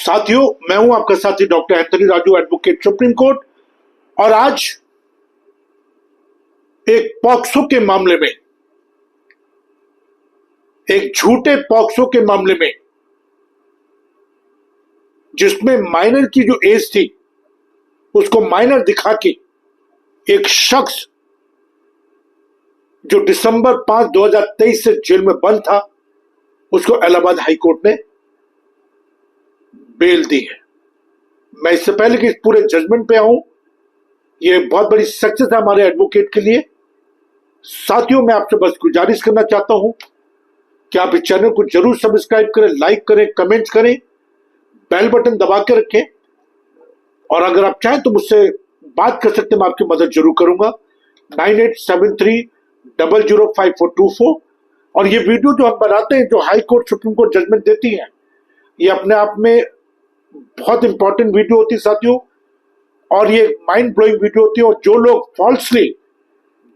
साथियों, मैं हूं आपका साथी doctor Anthony Raju, advocate supreme court. और आज एक पॉक्सो के मामले में, एक झूठे पॉक्सो के मामले में, जिसमें माइनर की जो एज थी उसको माइनर दिखा के एक शख्स जो दिसंबर 5, 2023 से जेल में बंद था, उसको इलाहाबाद हाई कोर्ट ने बेल दी है। मैं इससे पहले कि इस पूरे जजमेंट पे आऊं, ये बहुत बड़ी सक्सेस है हमारे एडवोकेट के लिए। साथियों, मैं आपसे बस गुजारिश करना चाहता हूं कि आप इस चैनल को जरूर सब्सक्राइब करें, लाइक करें, कमेंट्स करें, बेल बटन दबा के रखें। और अगर आप चाहें तो मुझसे बात कर सकते हैं, मैं आपकी मदद जरूर करूंगा। 9873005424। और ये वीडियो जो हम बनाते हैं, जो high court supreme court judgment देती है, ये अपने आप में बहुत इंपॉर्टेंट वीडियो होती है साथियों। और ये माइंड ब्लोइंग वीडियो होती है। और जो लोग फॉल्सली,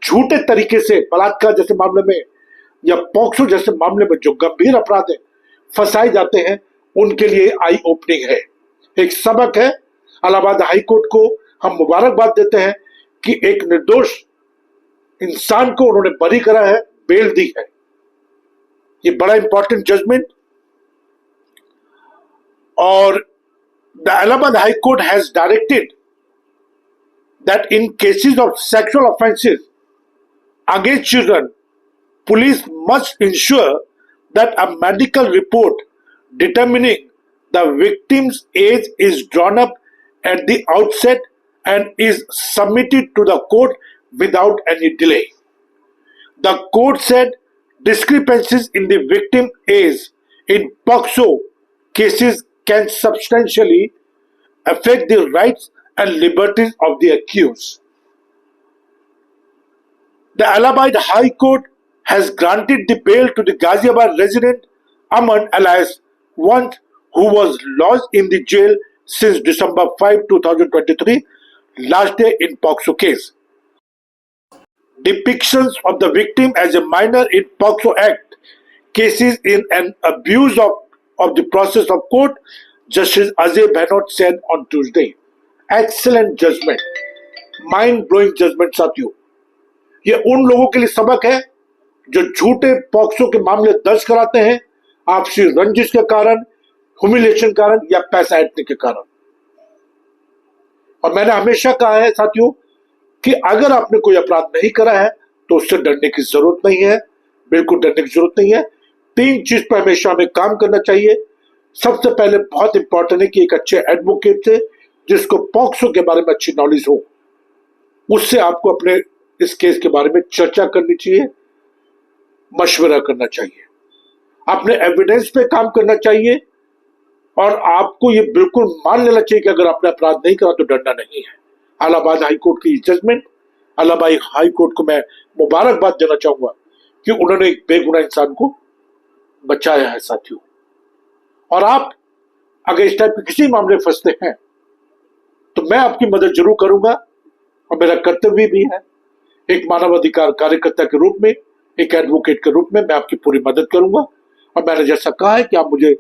झूठे तरीके से बलात्कार जैसे मामले में या पॉक्सो जैसे मामले में जो गंभीर अपराध है फंसाए जाते हैं, उनके लिए आई ओपनिंग है, एक सबक है। इलाहाबाद हाई कोर्ट को हम मुबारकबाद देते हैं कि एक निर्दोष इंसान को उन्होंने बरी करा है, बेल दी है। ये बड़ा इंपॉर्टेंट जजमेंट। और the Allahabad High Court has directed that in cases of sexual offences against children, police must ensure that a medical report determining the victim's age is drawn up at the outset and is submitted to the court without any delay. The court said discrepancies in the victim age in POCSO cases can substantially affect the rights and liberties of the accused. The Allahabad High Court has granted the bail to the Ghaziabad resident Aman alias One, who was lodged in the jail since December 5, 2023, last day in POCSO case. Depictions of the victim as a minor in POCSO Act cases in an abuse of the process of court, Justice Ajay Bhainot said on Tuesday. Excellent judgment, mind-blowing judgment साथियों। ये उन लोगों के लिए सबक है जो झूठे पॉक्सो के मामले दर्ज कराते हैं आपसी रंजिश के कारण, ह्यूमिलिएशन के कारण या पैसा ऐंठने के कारण। और मैंने हमेशा कहा है साथियों कि अगर आपने कोई अपराध नहीं करा है तो उससे डरने की जरूरत नहीं है, बिल्कुल डरने की जरूरत नहीं है। 3 चीज पर हमेशा हमें काम करना चाहिए। सबसे पहले बहुत इंपॉर्टेंट है कि एक अच्छे एडवोकेट से, जिसको पॉक्सो के बारे में अच्छी नॉलेज हो, उससे आपको अपने इस केस के बारे में चर्चा करनी चाहिए, मशवरा करना चाहिए, अपने एविडेंस पे काम करना चाहिए। और आपको ये बिल्कुल मान लेना चाहिए कि अगर आपने अपराध नहीं करा तो डरना नहीं है। इलाहाबाद हाई कोर्ट की जजमेंट, इलाहाबाद हाई कोर्ट को मैं मुबारकबाद देना चाहूंगा कि उन्होंने एक बेगुनाह इंसान को बचाया है साथियों। और आप अगर इस टाइप के किसी मामले में फंसते हैं तो मैं आपकी मदद जरूर करूंगा, और मेरा कर्तव्य भी है एक मानवाधिकार कार्यकर्ता के रूप में, एक एडवोकेट के रूप में मैं आपकी पूरी मदद करूंगा। और मैंने जैसा कहा है कि आप मुझे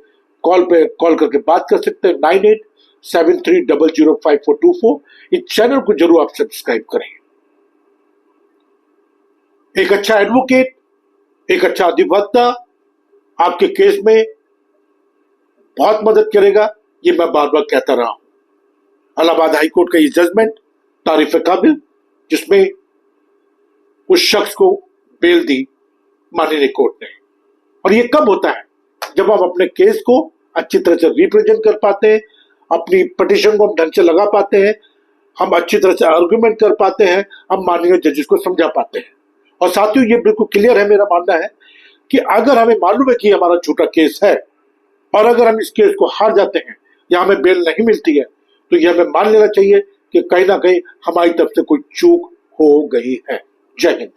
कॉल करके बात कर सकते हैं 9873005424। इस चैनल को जरूर आप सब्सक्राइब करें। एक अच्छा एडवोकेट, एक अच्छा अधिवक्ता आपके केस में बहुत मदद करेगा, ये मैं बार बार कहता रहा हूं। इलाहाबाद हाई कोर्ट का ये जजमेंट तारीफ काबिल, जिसमें उस शख्स को बेल दी माननीय कोर्ट ने। और ये कब होता है? जब हम अपने केस को अच्छी तरह से रिप्रेजेंट कर पाते हैं, अपनी पिटीशन को हम ढंग से लगा पाते हैं, हम अच्छी तरह से आर्गुमेंट कर पाते हैं, हम माननीय जजेस को समझा पाते हैं। और साथियों, ये बिल्कुल क्लियर है, मेरा मानना है कि अगर हमें मालूम है कि हमारा झूठा केस है और अगर हम इस केस को हार जाते हैं या हमें बेल नहीं मिलती है, तो यह हमें मान लेना चाहिए कि कहीं ना कहीं हमारी तरफ से कोई चूक हो गई है। जय हिंद।